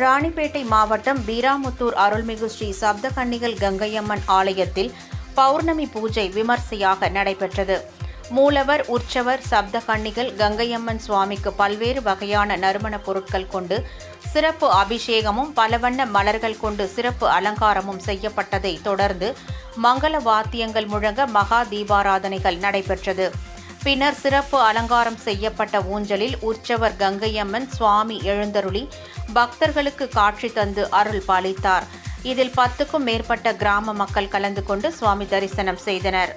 ராணிப்பேட்டை மாவட்டம் வீராமுத்தூர் அருள்மிகு ஸ்ரீ சப்தகன்னிகள் கங்கையம்மன் ஆலயத்தில் பௌர்ணமி பூஜை விமர்சையாக நடைபெற்றது. மூலவர், உற்சவர், சப்தகன்னிகள் கங்கையம்மன் சுவாமிக்கு பல்வேறு வகையான நறுமணப் பொருட்கள் கொண்டு சிறப்பு அபிஷேகமும் பல வண்ண மலர்கள் கொண்டு சிறப்பு அலங்காரமும் செய்யப்பட்டதை தொடர்ந்து மங்கள வாத்தியங்கள் முழங்க மகா தீபாராதனைகள் நடைபெற்றது. பின்னர் சிறப்பு அலங்காரம் செய்யப்பட்ட ஊஞ்சலில் உற்சவர் கங்கையம்மன் சுவாமி எழுந்தருளி பக்தர்களுக்கு காட்சி தந்து அருள் பாலித்தார். இதில் 10க்கும் மேற்பட்ட கிராம மக்கள் கலந்து கொண்டு சுவாமி தரிசனம் செய்தனர்.